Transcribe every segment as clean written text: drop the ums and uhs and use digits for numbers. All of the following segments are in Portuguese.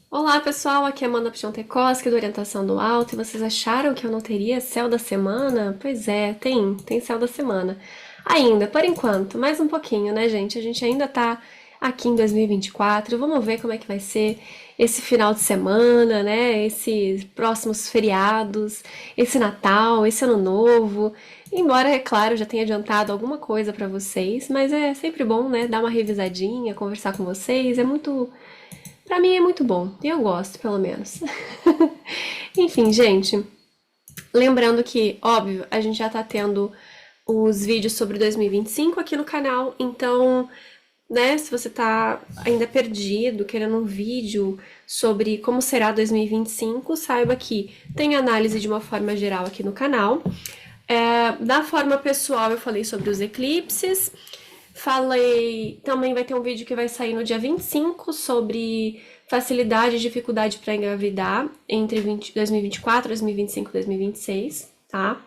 Olá pessoal, aqui é Amanda Piontekowski do Orientação do Alto e vocês acharam que eu não teria céu da semana? Pois é, tem céu da semana. Ainda, por enquanto, mais um pouquinho, né, gente? A gente ainda tá aqui em 2024, vamos ver como é que vai ser esse final de semana, né? Esses próximos feriados, esse Natal, esse Ano Novo. Embora, é claro, já tenha adiantado alguma coisa pra vocês, mas é sempre bom, né, dar uma revisadinha, conversar com vocês, pra mim é muito bom, e eu gosto, pelo menos. Enfim, gente, lembrando que, óbvio, a gente já tá tendo os vídeos sobre 2025 aqui no canal, então, né, se você tá ainda perdido, querendo um vídeo sobre como será 2025, saiba que tem análise de uma forma geral aqui no canal. Da forma pessoal, eu falei sobre os eclipses. Falei. Também vai ter um vídeo que vai sair no dia 25 sobre facilidade e dificuldade para engravidar entre 2024, 2025 e 2026, tá?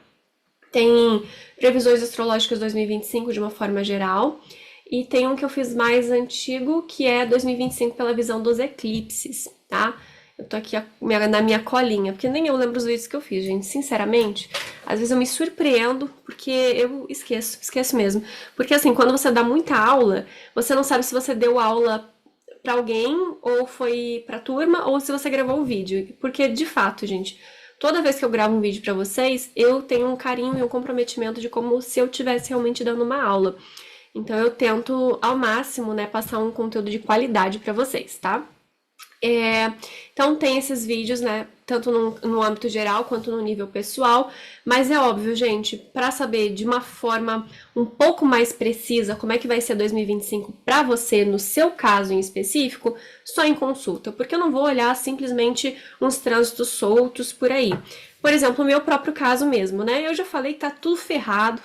Tem previsões astrológicas 2025 de uma forma geral. E tem um que eu fiz mais antigo, que é 2025 pela visão dos eclipses, tá? Eu tô aqui na minha colinha, porque nem eu lembro os vídeos que eu fiz, gente. Sinceramente, às vezes eu me surpreendo, porque eu esqueço mesmo. Porque assim, quando você dá muita aula, você não sabe se você deu aula pra alguém, ou foi pra turma, ou se você gravou um vídeo. Porque, de fato, gente, toda vez que eu gravo um vídeo pra vocês, eu tenho um carinho e um comprometimento de como se eu estivesse realmente dando uma aula. Então eu tento ao máximo, né, passar um conteúdo de qualidade pra vocês, tá? Então tem esses vídeos, né, tanto no âmbito geral quanto no nível pessoal, mas é óbvio, gente, para saber de uma forma um pouco mais precisa como é que vai ser 2025 para você, no seu caso em específico, só em consulta, porque eu não vou olhar simplesmente uns trânsitos soltos por aí. Por exemplo, o meu próprio caso mesmo, né? Eu já falei que tá tudo ferrado.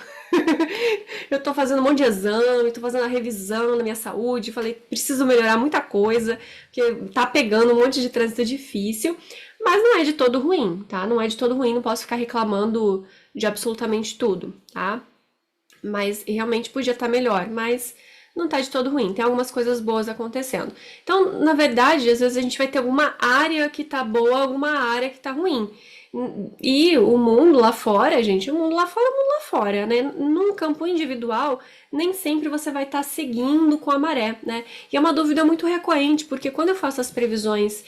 Eu tô fazendo um monte de exame, tô fazendo a revisão na minha saúde, falei, preciso melhorar muita coisa, porque tá pegando um monte de trânsito difícil, mas não é de todo ruim, tá? Não é de todo ruim, não posso ficar reclamando de absolutamente tudo, tá? Mas realmente podia estar melhor, mas não tá de todo ruim, tem algumas coisas boas acontecendo. Então, na verdade, às vezes a gente vai ter alguma área que tá boa, alguma área que tá ruim. E o mundo lá fora, gente, o mundo lá fora é o mundo lá fora, né? Num campo individual, nem sempre você vai estar seguindo com a maré, né? E é uma dúvida muito recorrente, porque quando eu faço as previsões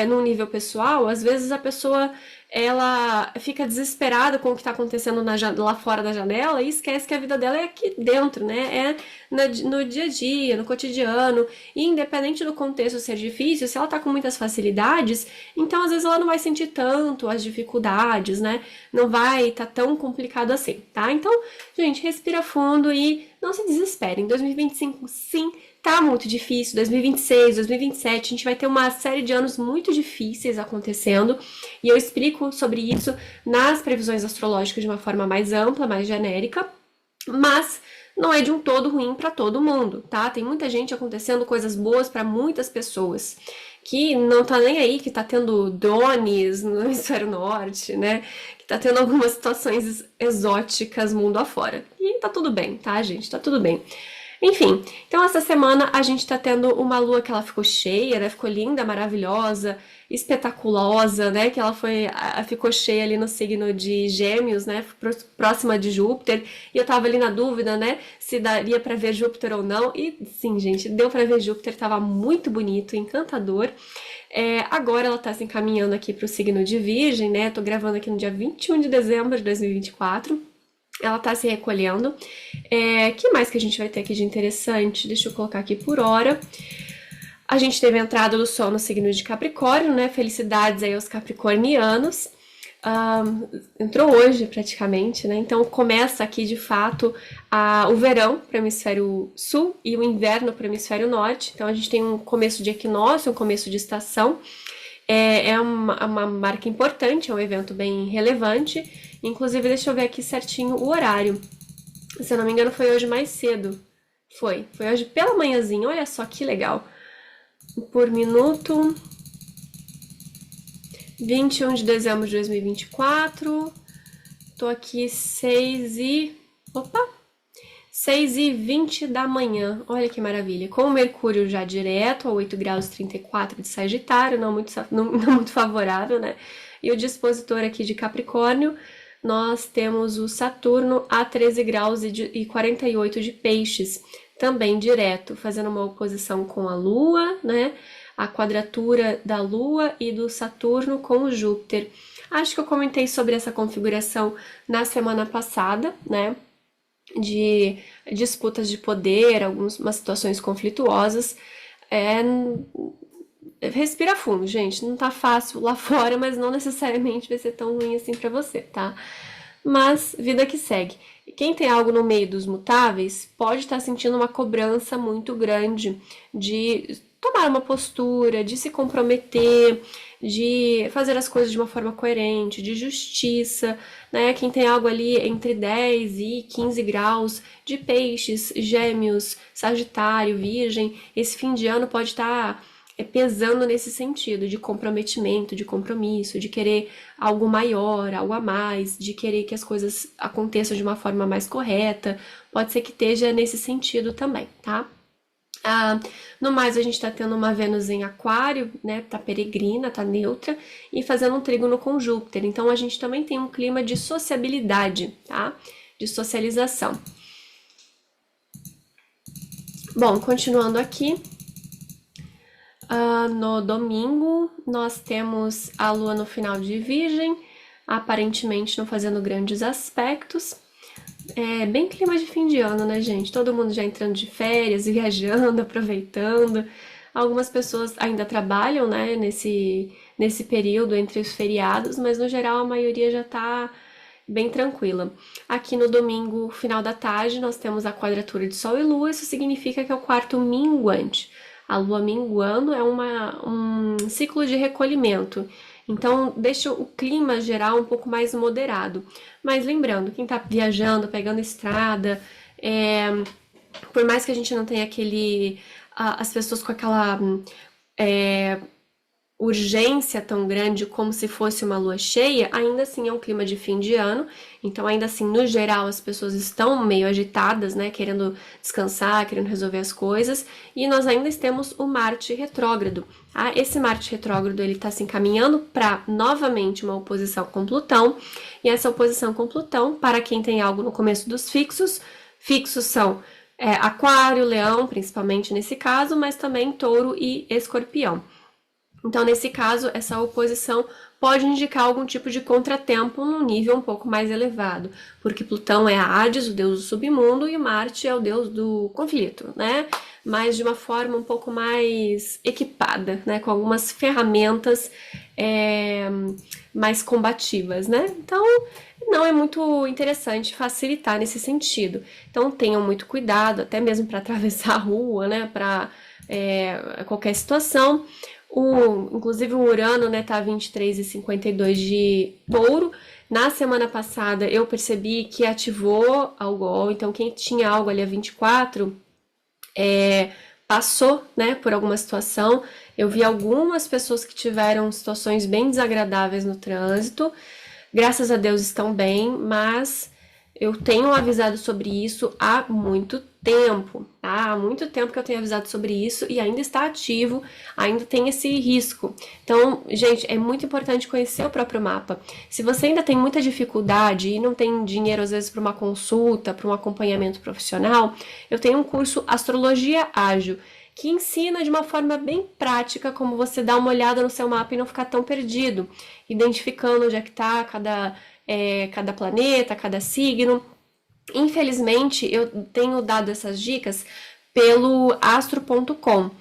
num nível pessoal, às vezes a pessoa ela fica desesperada com o que está acontecendo lá fora da janela e esquece que a vida dela é aqui dentro, né? É no dia a dia, no cotidiano. E independente do contexto ser difícil, se ela tá com muitas facilidades, então às vezes ela não vai sentir tanto as dificuldades, né? Não vai estar tão complicado assim, tá? Então, gente, respira fundo e não se desespere. Em 2025, sim, tá muito difícil. 2026, 2027, a gente vai ter uma série de anos muito difíceis acontecendo. E eu explico sobre isso nas previsões astrológicas de uma forma mais ampla, mais genérica. Mas não é de um todo ruim para todo mundo, tá? Tem muita gente acontecendo coisas boas para muitas pessoas que não tá nem aí, que tá tendo drones no hemisfério norte, né? Que tá tendo algumas situações exóticas mundo afora. E tá tudo bem, tá, gente? Tá tudo bem. Enfim, então essa semana a gente tá tendo uma lua que ela ficou cheia, né? Ficou linda, maravilhosa, espetaculosa, né? Que ela ficou cheia ali no signo de Gêmeos, né? Próxima de Júpiter. E eu tava ali na dúvida, né? Se daria pra ver Júpiter ou não. E sim, gente, deu pra ver Júpiter, tava muito bonito, encantador. Agora ela tá se encaminhando aqui pro signo de Virgem, né? Tô gravando aqui no dia 21 de dezembro de 2024. Ela tá se recolhendo. Que mais que a gente vai ter aqui de interessante? Deixa eu colocar aqui por hora. A gente teve a entrada do Sol no signo de Capricórnio, né? Felicidades aí aos capricornianos. Entrou hoje praticamente, né? Então começa aqui de fato o verão para o hemisfério sul e o inverno para o hemisfério norte. Então a gente tem um começo de equinócio, um começo de estação. É uma marca importante, é um evento bem relevante. Inclusive, deixa eu ver aqui certinho o horário. Se eu não me engano, foi hoje mais cedo. Foi hoje pela manhãzinha. Olha só que legal. Por minuto, 21 de dezembro de 2024. Tô aqui 6 6h20 da manhã, olha que maravilha, com o Mercúrio já direto a 8 graus 34 de Sagitário, não muito favorável, né? E o dispositor aqui de Capricórnio, nós temos o Saturno a 13 graus e 48 de Peixes, também direto, fazendo uma oposição com a Lua, né? A quadratura da Lua e do Saturno com o Júpiter. Acho que eu comentei sobre essa configuração na semana passada, né? De disputas de poder, algumas situações conflituosas. Respira fundo, gente. Não tá fácil lá fora, mas não necessariamente vai ser tão ruim assim pra você, tá? Mas vida que segue. Quem tem algo no meio dos mutáveis pode estar sentindo uma cobrança muito grande de tomar uma postura, de se comprometer, de fazer as coisas de uma forma coerente, de justiça, né? Quem tem algo ali entre 10 e 15 graus de peixes, gêmeos, sagitário, virgem, esse fim de ano pode estar pesando nesse sentido de comprometimento, de compromisso, de querer algo maior, algo a mais, de querer que as coisas aconteçam de uma forma mais correta. Pode ser que esteja nesse sentido também, tá? No mais, a gente tá tendo uma Vênus em Aquário, né? Tá peregrina, tá neutra e fazendo um trígono com Júpiter. Então, a gente também tem um clima de sociabilidade, tá? De socialização. Bom, continuando aqui. No domingo, nós temos a Lua no final de Virgem, aparentemente não fazendo grandes aspectos. É bem clima de fim de ano, né, gente? Todo mundo já entrando de férias, viajando, aproveitando. Algumas pessoas ainda trabalham, né, nesse período entre os feriados, mas no geral a maioria já tá bem tranquila. Aqui no domingo, final da tarde, nós temos a quadratura de Sol e Lua, isso significa que é o quarto minguante. A Lua minguando é um ciclo de recolhimento. Então, deixa o clima geral um pouco mais moderado. Mas lembrando, quem tá viajando, pegando estrada, por mais que a gente não tenha as pessoas com aquela urgência tão grande como se fosse uma lua cheia, ainda assim é um clima de fim de ano, então ainda assim, no geral, as pessoas estão meio agitadas, né, querendo descansar, querendo resolver as coisas, e nós ainda temos o Marte retrógrado, tá? Esse Marte retrógrado, ele tá se encaminhando para, novamente, uma oposição com Plutão, e essa oposição com Plutão, para quem tem algo no começo dos fixos são Aquário, Leão, principalmente nesse caso, mas também Touro e Escorpião. Então, nesse caso, essa oposição pode indicar algum tipo de contratempo num nível um pouco mais elevado, porque Plutão é a Hades, o deus do submundo, e Marte é o deus do conflito, né? Mas de uma forma um pouco mais equipada, né? Com algumas ferramentas mais combativas, né? Então, não é muito interessante facilitar nesse sentido. Então, tenham muito cuidado, até mesmo para atravessar a rua, né? Para qualquer situação. Inclusive o Urano, né, tá 23,52 de Touro. Na semana passada eu percebi que ativou algo, então quem tinha algo ali a 24 passou, né, por alguma situação. Eu vi algumas pessoas que tiveram situações bem desagradáveis no trânsito. Graças a Deus estão bem, mas eu tenho avisado sobre isso há muito tempo, tá? Há muito tempo que eu tenho avisado sobre isso e ainda está ativo, ainda tem esse risco. Então, gente, é muito importante conhecer o próprio mapa. Se você ainda tem muita dificuldade e não tem dinheiro, às vezes, para uma consulta, para um acompanhamento profissional, eu tenho um curso Astrologia Ágil, que ensina de uma forma bem prática como você dar uma olhada no seu mapa e não ficar tão perdido, identificando onde é que está cada planeta, cada signo. Infelizmente, eu tenho dado essas dicas pelo astro.com.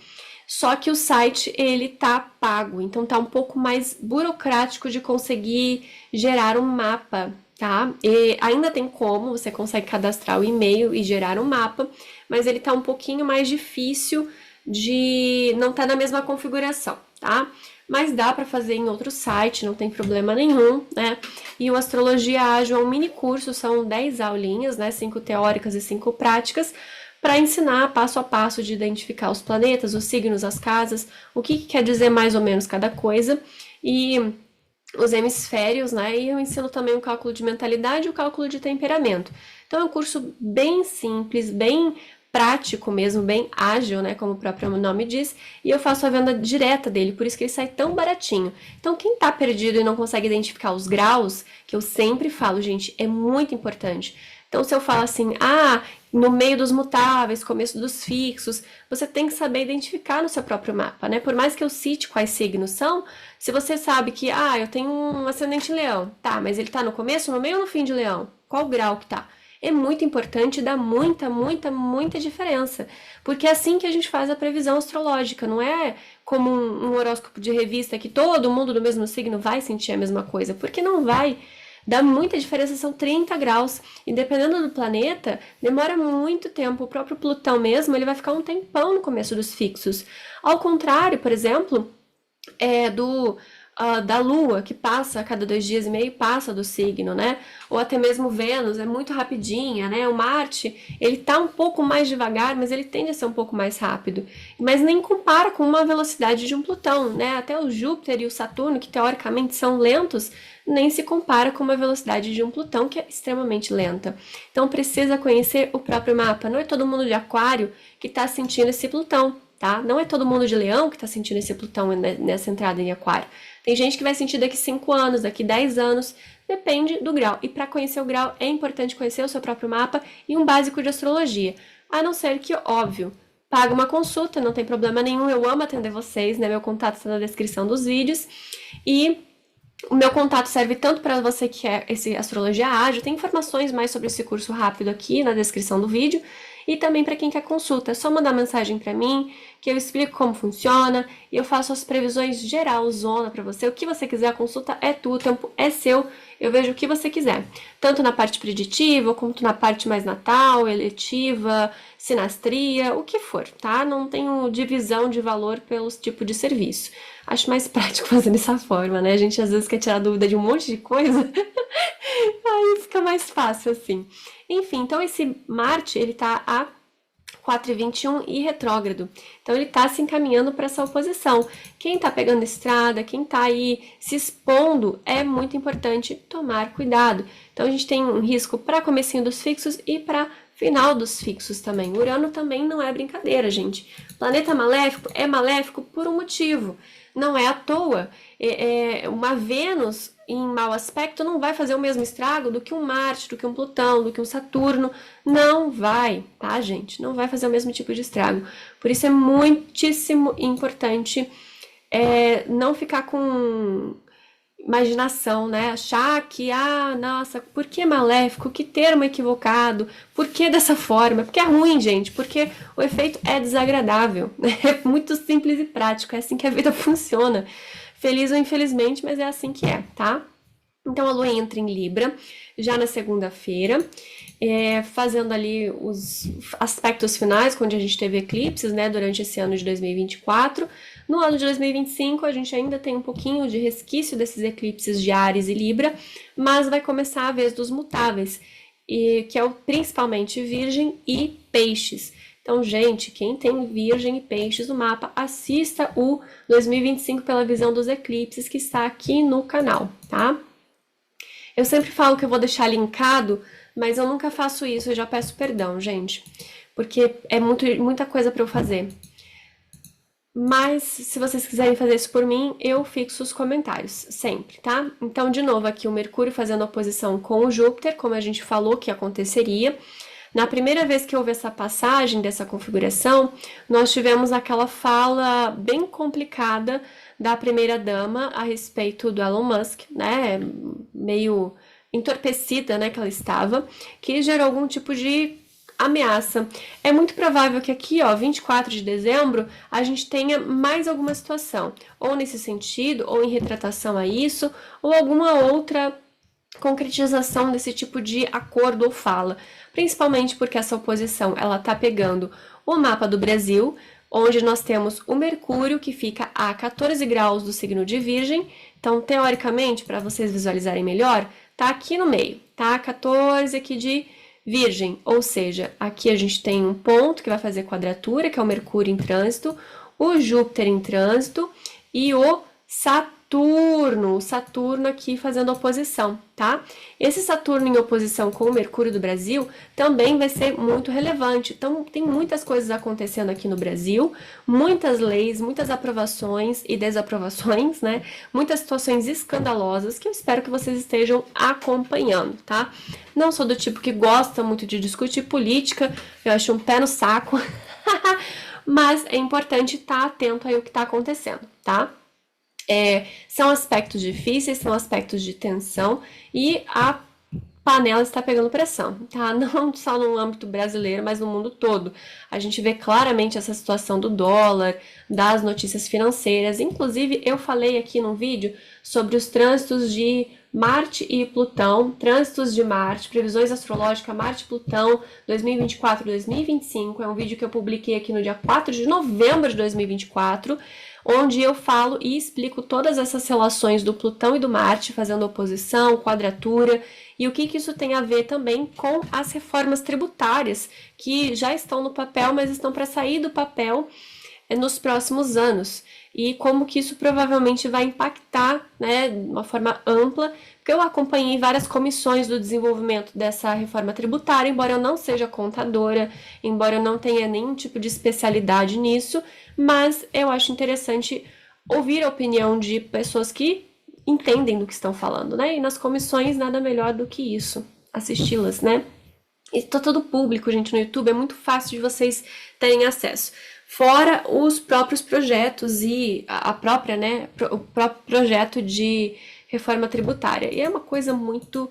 Só que o site, ele tá pago, então tá um pouco mais burocrático de conseguir gerar um mapa, tá? E ainda tem como, você consegue cadastrar o e-mail e gerar um mapa, mas ele tá um pouquinho mais difícil não tá na mesma configuração, tá? Mas dá para fazer em outro site, não tem problema nenhum, né? E o Astrologia Ágil é um mini curso, são 10 aulinhas, né? 5 teóricas e 5 práticas, para ensinar passo a passo de identificar os planetas, os signos, as casas, o que quer dizer mais ou menos cada coisa. E os hemisférios, né? E eu ensino também o cálculo de mentalidade e o cálculo de temperamento. Então é um curso bem simples, bem prático mesmo, bem ágil, né, como o próprio nome diz, e eu faço a venda direta dele, por isso que ele sai tão baratinho. Então, quem tá perdido e não consegue identificar os graus, que eu sempre falo, gente, é muito importante. Então, se eu falo assim, no meio dos mutáveis, começo dos fixos, você tem que saber identificar no seu próprio mapa, né? Por mais que eu cite quais signos são, se você sabe que, eu tenho um ascendente em leão, tá, mas ele tá no começo, no meio ou no fim de leão? Qual grau que tá? É muito importante e dá muita, muita, muita diferença. Porque é assim que a gente faz a previsão astrológica, não é como um horóscopo de revista que todo mundo do mesmo signo vai sentir a mesma coisa, porque não vai. Dá muita diferença, são 30 graus. E dependendo do planeta, demora muito tempo. O próprio Plutão mesmo, ele vai ficar um tempão no começo dos fixos. Ao contrário, por exemplo, da Lua, que passa a cada 2 dias e meio, passa do signo, né? Ou até mesmo Vênus, é muito rapidinha, né? O Marte, ele tá um pouco mais devagar, mas ele tende a ser um pouco mais rápido. Mas nem compara com uma velocidade de um Plutão, né? Até o Júpiter e o Saturno, que teoricamente são lentos, nem se compara com uma velocidade de um Plutão, que é extremamente lenta. Então precisa conhecer o próprio mapa. Não é todo mundo de Aquário que está sentindo esse Plutão, tá? Não é todo mundo de Leão que está sentindo esse Plutão nessa entrada em Aquário. Tem gente que vai sentir daqui 5 anos, daqui 10 anos, depende do grau. E para conhecer o grau é importante conhecer o seu próprio mapa e um básico de astrologia. A não ser que, óbvio, paga uma consulta, não tem problema nenhum, eu amo atender vocês, né? Meu contato está na descrição dos vídeos. E o meu contato serve tanto para você que quer esse astrologia ágil, tem informações mais sobre esse curso rápido aqui na descrição do vídeo, e também para quem quer consulta, é só mandar mensagem para mim, que eu explico como funciona, e eu faço as previsões geral, zona para você, o que você quiser, a consulta é tua, o tempo é seu, eu vejo o que você quiser, tanto na parte preditiva, quanto na parte mais natal, eletiva, sinastria, o que for, tá? Não tenho divisão de valor pelos tipos de serviço. Acho mais prático fazer dessa forma, né? A gente às vezes quer tirar dúvida de um monte de coisa, aí fica mais fácil assim. Enfim, então esse Marte, ele tá a 4,21 e retrógrado. Então ele tá se encaminhando para essa oposição. Quem tá pegando estrada, quem tá aí se expondo, é muito importante tomar cuidado. Então a gente tem um risco para comecinho dos fixos e para final dos fixos também. O Urano também não é brincadeira, gente. Planeta maléfico é maléfico por um motivo. Não é à toa. Uma Vênus em mau aspecto não vai fazer o mesmo estrago do que um Marte, do que um Plutão, do que um Saturno. Não vai, tá, gente? Não vai fazer o mesmo tipo de estrago. Por isso é muitíssimo importante não ficar com imaginação, né? Achar que, nossa, por que maléfico? Que termo equivocado? Por que dessa forma? Porque é ruim, gente, porque o efeito é desagradável. É muito simples e prático, é assim que a vida funciona. Feliz ou infelizmente, mas é assim que é, tá? Então a Lua entra em Libra já na segunda-feira, fazendo ali os aspectos finais, onde a gente teve eclipses, né, durante esse ano de 2024. No ano de 2025, a gente ainda tem um pouquinho de resquício desses eclipses de Áries e Libra, mas vai começar a vez dos mutáveis, que é principalmente Virgem e Peixes. Então, gente, quem tem Virgem e Peixes no mapa, assista o 2025 pela visão dos eclipses que está aqui no canal, tá? Eu sempre falo que eu vou deixar linkado, mas eu nunca faço isso, eu já peço perdão, gente, porque é muita coisa para eu fazer. Mas, se vocês quiserem fazer isso por mim, eu fixo os comentários, sempre, tá? Então, de novo, aqui o Mercúrio fazendo oposição com o Júpiter, como a gente falou que aconteceria. Na primeira vez que houve essa passagem dessa configuração, nós tivemos aquela fala bem complicada da primeira-dama a respeito do Elon Musk, né? Meio entorpecida, né, que ela estava, que gerou algum tipo de ameaça. É muito provável que aqui, 24 de dezembro, a gente tenha mais alguma situação, ou nesse sentido, ou em retratação a isso, ou alguma outra concretização desse tipo de acordo ou fala, principalmente porque essa oposição ela tá pegando o mapa do Brasil, onde nós temos o Mercúrio, que fica a 14 graus do signo de Virgem. Então, teoricamente, para vocês visualizarem melhor, tá aqui no meio, tá? 14 aqui de Virgem, ou seja, aqui a gente tem um ponto que vai fazer quadratura, que é o Mercúrio em trânsito, o Júpiter em trânsito e o Saturno o Saturno aqui fazendo oposição, tá? Esse Saturno em oposição com o Mercúrio do Brasil também vai ser muito relevante. Então, tem muitas coisas acontecendo aqui no Brasil, muitas leis, muitas aprovações e desaprovações, né? Muitas situações escandalosas que eu espero que vocês estejam acompanhando, tá? Não sou do tipo que gosta muito de discutir política, eu acho um pé no saco, mas é importante estar atento aí ao que está acontecendo, tá? São aspectos difíceis, são aspectos de tensão e a panela está pegando pressão, tá? Não só no âmbito brasileiro, mas no mundo todo. A gente vê claramente essa situação do dólar, das notícias financeiras. Inclusive, eu falei aqui num vídeo sobre os trânsitos de Marte e Plutão, trânsitos de Marte, previsões astrológicas Marte e Plutão 2024-2025. É um vídeo que eu publiquei aqui no dia 4 de novembro de 2024, onde eu falo e explico todas essas relações do Plutão e do Marte fazendo oposição, quadratura, e o que isso tem a ver também com as reformas tributárias que já estão no papel, mas estão para sair do papel nos próximos anos. E como que isso provavelmente vai impactar, né, de uma forma ampla, porque eu acompanhei várias comissões do desenvolvimento dessa reforma tributária, embora eu não seja contadora, embora eu não tenha nenhum tipo de especialidade nisso, mas eu acho interessante ouvir a opinião de pessoas que entendem do que estão falando, né? E nas comissões nada melhor do que isso, assisti-las, né? E tá todo público, gente, no YouTube, é muito fácil de vocês terem acesso. Fora os próprios projetos e a própria, né, o próprio projeto de reforma tributária. E é uma coisa muito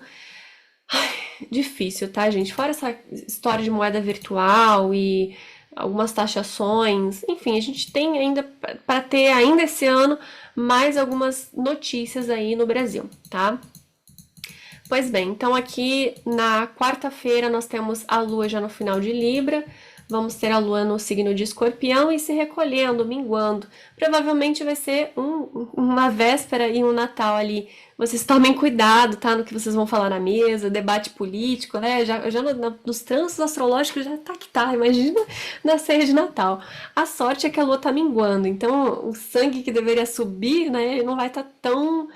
difícil, tá, gente? Fora essa história de moeda virtual e algumas taxações, enfim, a gente tem ainda para ter ainda esse ano mais algumas notícias aí no Brasil, tá? Pois bem, então aqui na quarta-feira nós temos a Lua já no final de Libra, vamos ter a Lua no signo de Escorpião e se recolhendo, minguando. Provavelmente vai ser uma véspera e um Natal ali. Vocês tomem cuidado, tá? No que vocês vão falar na mesa, debate político, né? Já nos trânsitos astrológicos já tá que tá, imagina na ceia de Natal. A sorte é que a Lua tá minguando, então o sangue que deveria subir, né? Não vai estar tão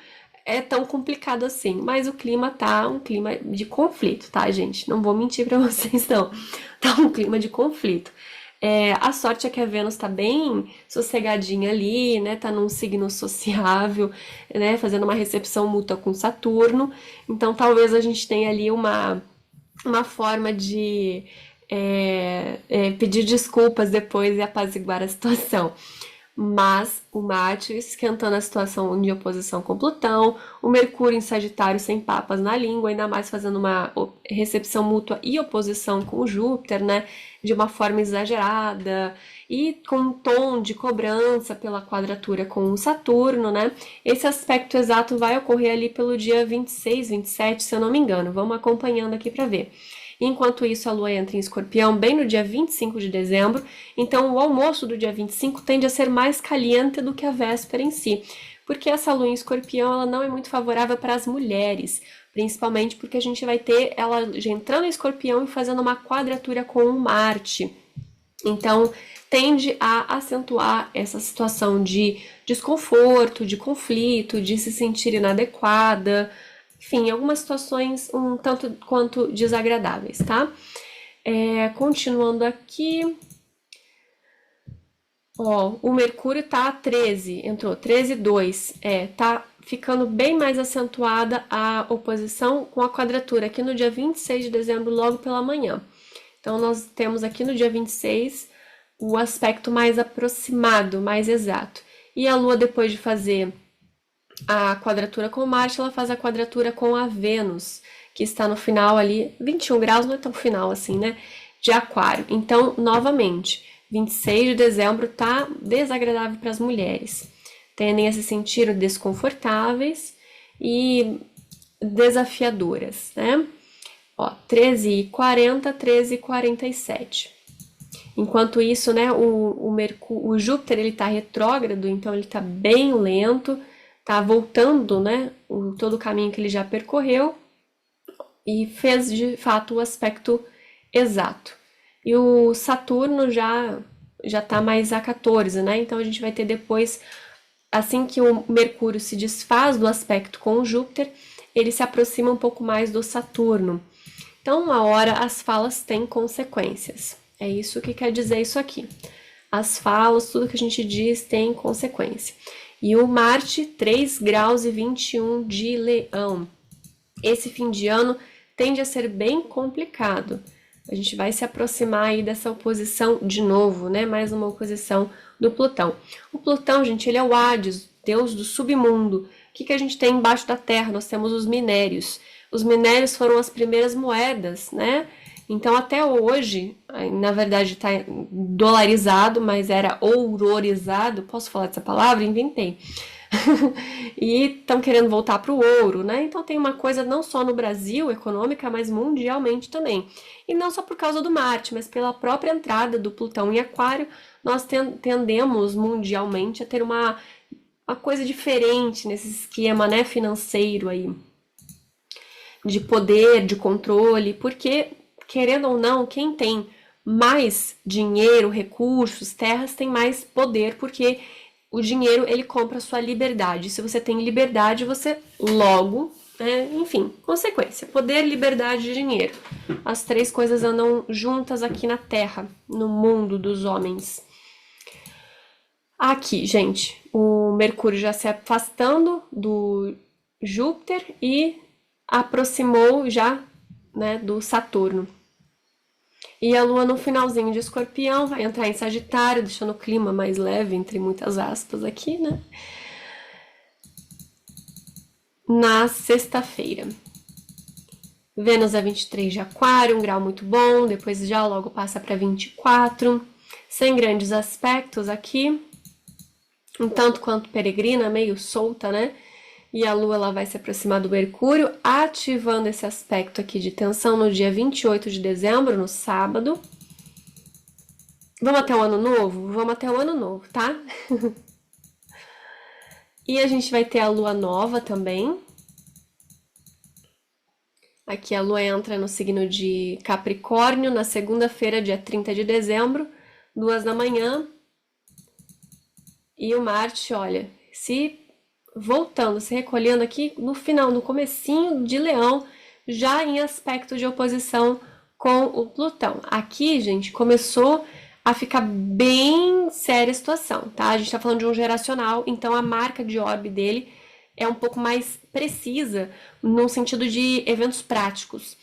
complicado assim, mas o clima tá um clima de conflito, tá, gente? Não vou mentir pra vocês, não. Tá um clima de conflito. A sorte é que a Vênus tá bem sossegadinha ali, né? Tá num signo sociável, né? Fazendo uma recepção mútua com Saturno. Então, talvez a gente tenha ali uma forma de pedir desculpas depois e apaziguar a situação. Mas o Marte esquentando a situação de oposição com Plutão, o Mercúrio em Sagitário sem papas na língua, ainda mais fazendo uma recepção mútua e oposição com Júpiter, né, de uma forma exagerada e com um tom de cobrança pela quadratura com o Saturno, né? Esse aspecto exato vai ocorrer ali pelo dia 26, 27, se eu não me engano. Vamos acompanhando aqui para ver. Enquanto isso, a Lua entra em Escorpião bem no dia 25 de dezembro, então o almoço do dia 25 tende a ser mais caliente do que a véspera em si, porque essa Lua em Escorpião ela não é muito favorável para as mulheres, principalmente porque a gente vai ter ela já entrando em Escorpião e fazendo uma quadratura com o Marte. Então, tende a acentuar essa situação de desconforto, de conflito, de se sentir inadequada, enfim, algumas situações um tanto quanto desagradáveis, tá? Continuando aqui. Ó, o Mercúrio tá a 13, entrou 13,2. Tá ficando bem mais acentuada a oposição com a quadratura aqui no dia 26 de dezembro, logo pela manhã. Então, nós temos aqui no dia 26 o aspecto mais aproximado, mais exato. E a Lua, depois de fazer a quadratura com Marte, ela faz a quadratura com a Vênus, que está no final ali, 21 graus, não é tão final assim, né? De Aquário. Então, novamente, 26 de dezembro tá desagradável para as mulheres. Tendem a se sentir desconfortáveis e desafiadoras, né? Ó, 13h40, 13h47. Enquanto isso, né, o Júpiter, ele tá retrógrado, então ele tá bem lento, tá voltando, né, todo o caminho que ele já percorreu e fez de fato o aspecto exato. E o Saturno já tá mais a 14, né? Então a gente vai ter depois assim que o Mercúrio se desfaz do aspecto com o Júpiter, ele se aproxima um pouco mais do Saturno. Então, uma hora as falas têm consequências. É isso que quer dizer isso aqui. As falas, tudo que a gente diz tem consequência. E o Marte, 3 graus e 21 de Leão. Esse fim de ano tende a ser bem complicado. A gente vai se aproximar aí dessa oposição de novo, né? Mais uma oposição do Plutão. O Plutão, gente, ele é o Hades, deus do submundo. O que a gente tem embaixo da Terra? Nós temos os minérios. Os minérios foram as primeiras moedas, né? Então, até hoje, na verdade está dolarizado, mas era ourorizado. Posso falar dessa palavra? Inventei. E estão querendo voltar para o ouro, né? Então tem uma coisa não só no Brasil, econômica, mas mundialmente também. E não só por causa do Marte, mas pela própria entrada do Plutão em Aquário, nós tendemos mundialmente a ter uma coisa diferente nesse esquema, né, financeiro aí, de poder, de controle, porque, querendo ou não, quem tem mais dinheiro, recursos, terras, tem mais poder, porque o dinheiro, ele compra a sua liberdade. Se você tem liberdade, você logo, enfim, consequência. Poder, liberdade e dinheiro. As três coisas andam juntas aqui na Terra, no mundo dos homens. Aqui, gente, o Mercúrio já se afastando do Júpiter e aproximou já, né, do Saturno. E a Lua no finalzinho de Escorpião vai entrar em Sagitário, deixando o clima mais leve, entre muitas aspas aqui, né? Na sexta-feira. Vênus é 23 de Aquário, um grau muito bom, depois já logo passa para 24, sem grandes aspectos aqui, um tanto quanto peregrina, meio solta, né? E a Lua ela vai se aproximar do Mercúrio, ativando esse aspecto aqui de tensão no dia 28 de dezembro, no sábado. Vamos até o Ano Novo? Vamos até o Ano Novo, tá? E a gente vai ter a Lua Nova também. Aqui a Lua entra no signo de Capricórnio, na segunda-feira, dia 30 de dezembro, 2 da manhã. E o Marte, olha, voltando, se recolhendo aqui no final, no comecinho de Leão, já em aspecto de oposição com o Plutão. Aqui, gente, começou a ficar bem séria a situação, tá? A gente tá falando de um geracional, então a marca de orbe dele é um pouco mais precisa no sentido de eventos práticos.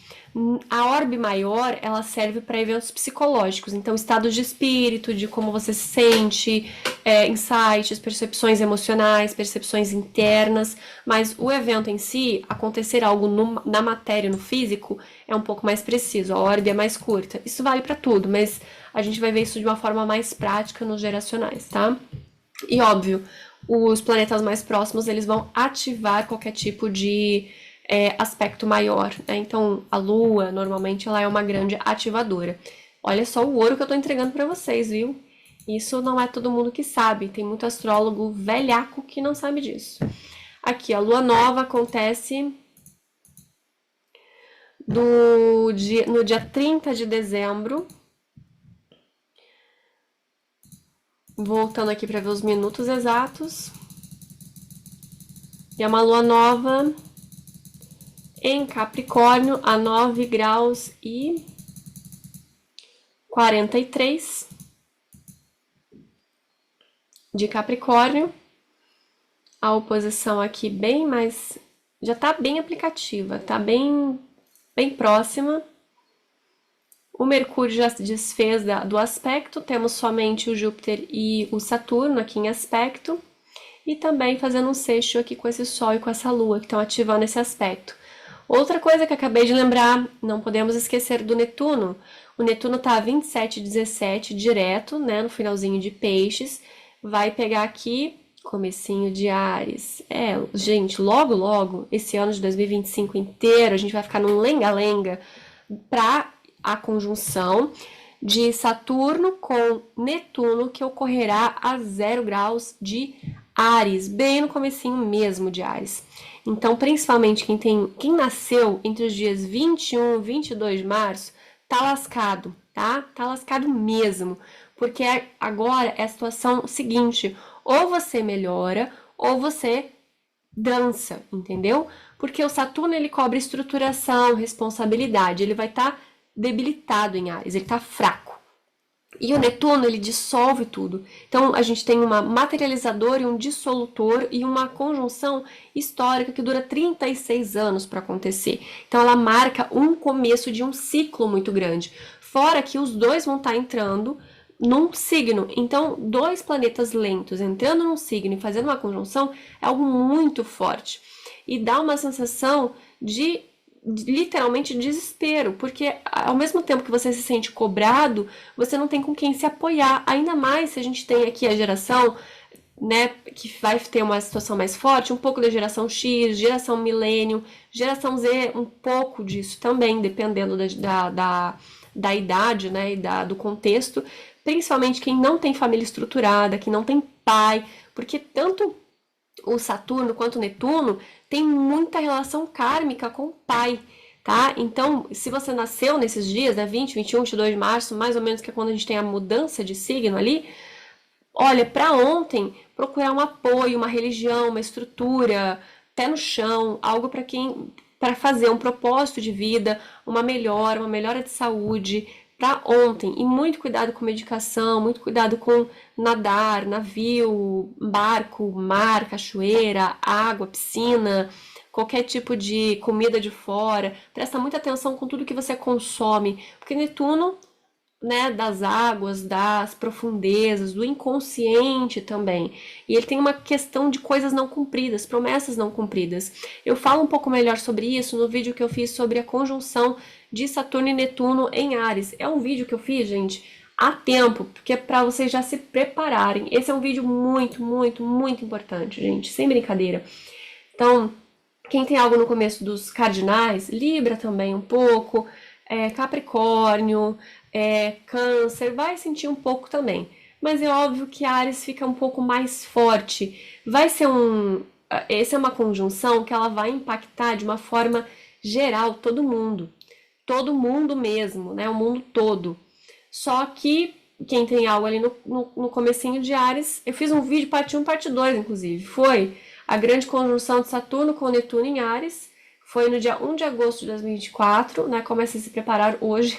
A orbe maior, ela serve para eventos psicológicos, então estados de espírito, de como você se sente, insights, percepções emocionais, percepções internas, mas o evento em si, acontecer algo na matéria, no físico, é um pouco mais preciso, a orbe é mais curta. Isso vale para tudo, mas a gente vai ver isso de uma forma mais prática nos geracionais, tá? E óbvio, os planetas mais próximos, eles vão ativar qualquer tipo de aspecto maior, né? Então, a Lua, normalmente, ela é uma grande ativadora. Olha só o ouro que eu tô entregando para vocês, viu? Isso não é todo mundo que sabe, tem muito astrólogo velhaco que não sabe disso. Aqui, a Lua Nova acontece no dia 30 de dezembro. Voltando aqui para ver os minutos exatos. E é uma Lua Nova em Capricórnio, a 9 graus e 43 de Capricórnio. A oposição aqui bem mais... já tá bem aplicativa, tá bem próxima. O Mercúrio já se desfez do aspecto, temos somente o Júpiter e o Saturno aqui em aspecto. E também fazendo um sexto aqui com esse Sol e com essa Lua, que estão ativando esse aspecto. Outra coisa que acabei de lembrar, não podemos esquecer do Netuno. O Netuno está a 27,17 direto, né, no finalzinho de Peixes. Vai pegar aqui, comecinho de Áries. Gente, logo, esse ano de 2025 inteiro, a gente vai ficar num lenga-lenga para a conjunção de Saturno com Netuno, que ocorrerá a 0 graus de Áries, bem no comecinho mesmo de Áries. Então, principalmente quem nasceu entre os dias 21 e 22 de março, tá lascado, tá? Tá lascado mesmo, porque agora é a situação seguinte, Ou você melhora, ou você dança, entendeu? Porque o Saturno ele cobra estruturação, responsabilidade, ele vai estar debilitado em Áries, ele está fraco. E o Netuno, ele dissolve tudo. Então, a gente tem uma materializador e um dissolutor e uma conjunção histórica que dura 36 anos para acontecer. Então, ela marca um começo de um ciclo muito grande. Fora que os dois vão estar entrando num signo. Então, dois planetas lentos entrando num signo e fazendo uma conjunção é algo muito forte. E dá uma sensação de literalmente desespero, porque ao mesmo tempo que você se sente cobrado, você não tem com quem se apoiar, ainda mais se a gente tem aqui a geração, né, que vai ter uma situação mais forte, um pouco da geração X, geração milênio, geração Z, um pouco disso também, dependendo da idade, né, e do contexto, principalmente quem não tem família estruturada, que não tem pai, porque tanto o Saturno quanto o Netuno tem muita relação kármica com o pai, tá? Então, se você nasceu nesses dias, né, 20, 21, 22 de março, mais ou menos que é quando a gente tem a mudança de signo ali, olha, para ontem, procurar um apoio, uma religião, uma estrutura, pé no chão, algo para fazer um propósito de vida, uma melhora de saúde para ontem. E muito cuidado com medicação, muito cuidado com nadar, navio, barco, mar, cachoeira, água, piscina, qualquer tipo de comida de fora. Presta muita atenção com tudo que você consome, porque Netuno, né, das águas, das profundezas, do inconsciente também. E ele tem uma questão de coisas não cumpridas, promessas não cumpridas. Eu falo um pouco melhor sobre isso no vídeo que eu fiz sobre a conjunção de Saturno e Netuno em Áries. É um vídeo que eu fiz, gente, há tempo, porque é para vocês já se prepararem. Esse é um vídeo muito, muito, muito importante, gente, sem brincadeira. Então, quem tem algo no começo dos cardinais, Libra também um pouco, Capricórnio, Câncer, vai sentir um pouco também. Mas é óbvio que Áries fica um pouco mais forte. Essa é uma conjunção que ela vai impactar de uma forma geral todo mundo mesmo, né? O mundo todo. Só que quem tem algo ali no comecinho de Áries, eu fiz um vídeo parte 1, parte 2, inclusive, foi a grande conjunção de Saturno com Netuno em Áries, foi no dia 1 de agosto de 2024, né? Começa a se preparar hoje,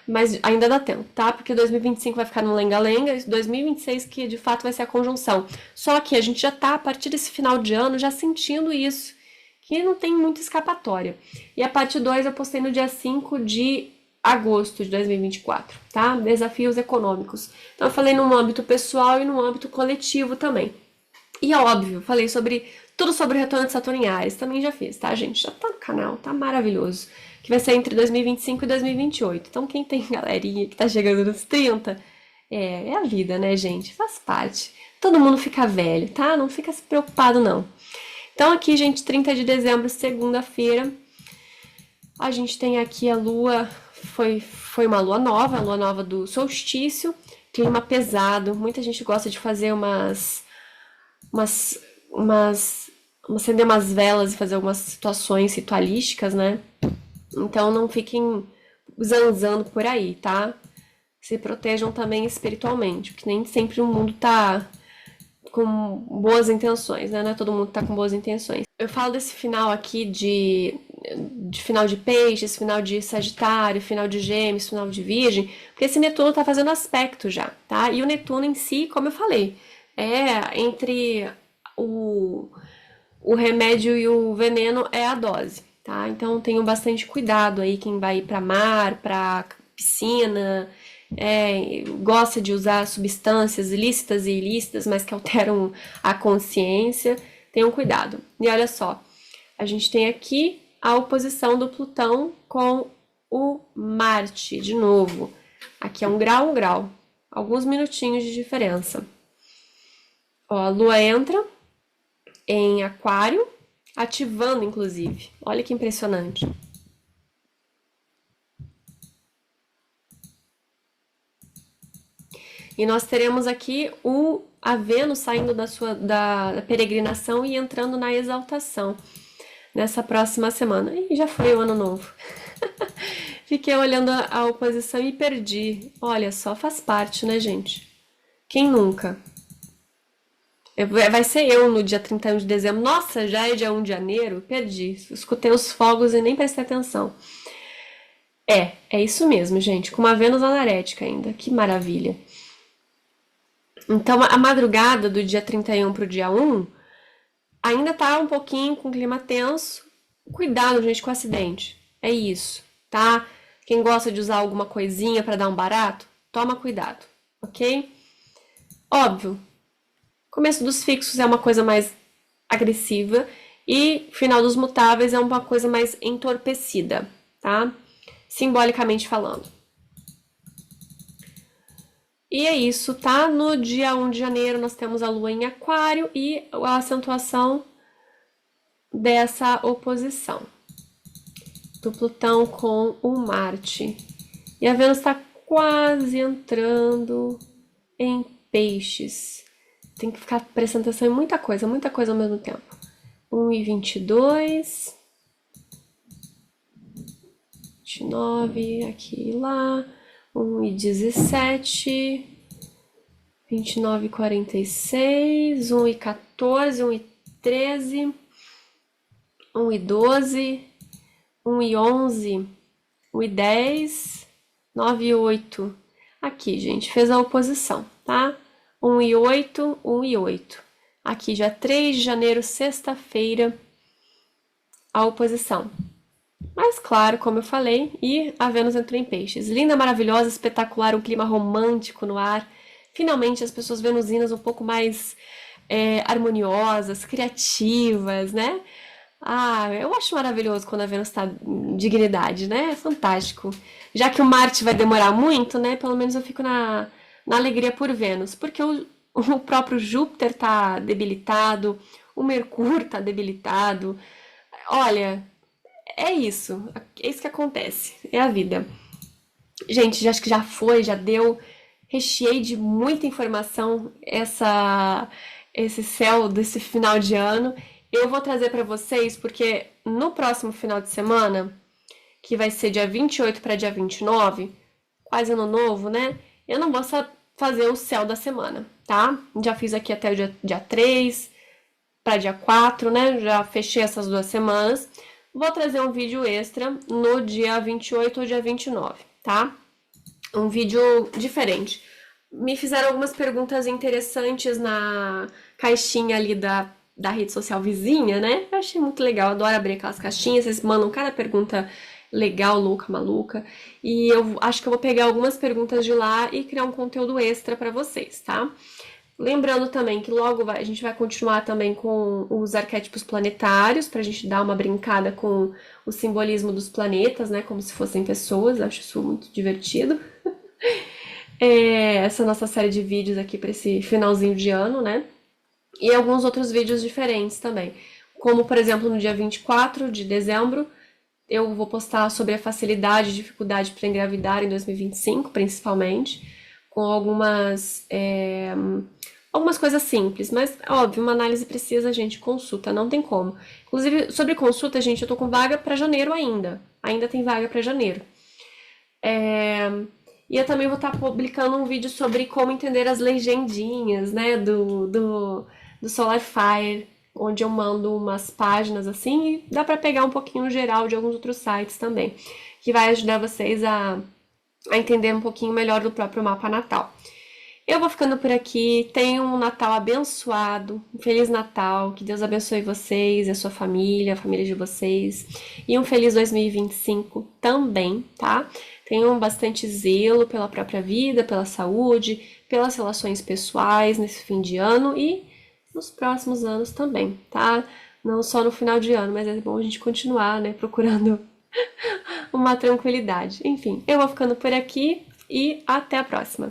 mas ainda dá tempo, tá? Porque 2025 vai ficar no lenga-lenga, 2026 que de fato vai ser a conjunção. Só que a gente já tá, a partir desse final de ano, já sentindo isso, que não tem muita escapatória. E a parte 2 eu postei no dia 5 de agosto de 2024, tá? Desafios econômicos. Então eu falei no âmbito pessoal e no âmbito coletivo também. E é óbvio, falei tudo sobre o retorno de Saturno em Áries, também já fiz, tá, gente? Já tá no canal, tá maravilhoso. Que vai ser entre 2025 e 2028. Então quem tem galerinha que tá chegando nos 30, é a vida, né, gente? Faz parte. Todo mundo fica velho, tá? Não fica se preocupado, não. Então aqui, gente, 30 de dezembro, segunda-feira, a gente tem aqui a lua, foi uma lua nova, a lua nova do solstício, clima pesado, muita gente gosta de fazer acender umas velas e fazer algumas situações ritualísticas, né? Então não fiquem zanzando por aí, tá? Se protejam também espiritualmente, porque nem sempre o mundo tá com boas intenções, né? Não é todo mundo que tá com boas intenções. Eu falo desse final aqui de final de peixes, final de sagitário, final de gêmeos, final de virgem, porque esse Netuno tá fazendo aspecto já, tá? E o Netuno em si, como eu falei, entre o remédio e o veneno é a dose, tá? Então tenham bastante cuidado aí quem vai ir para mar, para piscina, gosta de usar substâncias lícitas e ilícitas, mas que alteram a consciência, tenham cuidado. E olha só, a gente tem aqui a oposição do Plutão com o Marte, de novo. Aqui é um grau, alguns minutinhos de diferença. Ó, a Lua entra em Aquário, ativando inclusive. Olha que impressionante. E nós teremos aqui a Vênus saindo da peregrinação e entrando na exaltação nessa próxima semana. E já foi o ano novo. Fiquei olhando a oposição e perdi. Olha só, faz parte, né, gente? Quem nunca? Vai ser eu no dia 31 de dezembro. Nossa, já é dia 1 de janeiro? Perdi. Escutei os fogos e nem prestei atenção. É isso mesmo, gente. Com uma Vênus anarética ainda. Que maravilha. Então, a madrugada do dia 31 pro dia 1 ainda tá um pouquinho com clima tenso. Cuidado, gente, com acidente. É isso, tá? Quem gosta de usar alguma coisinha para dar um barato, toma cuidado, ok? Óbvio, começo dos fixos é uma coisa mais agressiva e final dos mutáveis é uma coisa mais entorpecida, tá? Simbolicamente falando. E é isso, tá? No dia 1 de janeiro nós temos a Lua em Aquário e a acentuação dessa oposição do Plutão com o Marte. E a Vênus está quase entrando em Peixes. Tem que ficar prestando atenção em muita coisa ao mesmo tempo. 1:22, 29, aqui e lá. 1:17, 29:46, 1:14, 1:13, 1:12, 1:11, 1:10, 9:08. Aqui, gente, fez a oposição, tá? 1:08, 1:08. Aqui, dia 3 de janeiro, sexta-feira, a oposição. Mas, claro, como eu falei, e a Vênus entrou em Peixes. Linda, maravilhosa, espetacular, um clima romântico no ar. Finalmente, as pessoas venusinas um pouco mais harmoniosas, criativas, né? Eu acho maravilhoso quando a Vênus está em dignidade, né? É fantástico. Já que o Marte vai demorar muito, né? Pelo menos eu fico na alegria por Vênus. Porque o próprio Júpiter tá debilitado, o Mercúrio tá debilitado. Olha, é isso. É isso que acontece. É a vida. Gente, acho que já foi, já deu. Recheei de muita informação esse céu desse final de ano. Eu vou trazer para vocês, porque no próximo final de semana, que vai ser dia 28 para dia 29, quase ano novo, né? Eu não vou fazer o céu da semana, tá? Já fiz aqui até o dia 3 para dia 4, né? Já fechei essas 2 semanas. Vou trazer um vídeo extra no dia 28 ou dia 29, tá? Um vídeo diferente. Me fizeram algumas perguntas interessantes na caixinha ali da rede social vizinha, né? Eu achei muito legal, adoro abrir aquelas caixinhas, vocês mandam cada pergunta legal, louca, maluca. E eu acho que eu vou pegar algumas perguntas de lá e criar um conteúdo extra para vocês, tá? Lembrando também que logo a gente vai continuar também com os arquétipos planetários, pra gente dar uma brincada com o simbolismo dos planetas, né? Como se fossem pessoas, acho isso muito divertido. Essa nossa série de vídeos aqui para esse finalzinho de ano, né? E alguns outros vídeos diferentes também. Como, por exemplo, no dia 24 de dezembro, eu vou postar sobre a facilidade e dificuldade para engravidar em 2025, principalmente, com algumas coisas simples, mas, óbvio, uma análise precisa, a gente consulta, não tem como. Inclusive, sobre consulta, gente, eu tô com vaga para janeiro ainda. Ainda tem vaga para janeiro. E eu também vou estar publicando um vídeo sobre como entender as legendinhas, né, do Solar Fire, onde eu mando umas páginas assim e dá para pegar um pouquinho geral de alguns outros sites também, que vai ajudar vocês a entender um pouquinho melhor do próprio mapa natal. Eu vou ficando por aqui, tenham um Natal abençoado, um Feliz Natal, que Deus abençoe vocês e a sua família, a família de vocês, e um feliz 2025 também, tá? Tenham bastante zelo pela própria vida, pela saúde, pelas relações pessoais nesse fim de ano e nos próximos anos também, tá? Não só no final de ano, mas é bom a gente continuar, né, procurando uma tranquilidade. Enfim, eu vou ficando por aqui e até a próxima!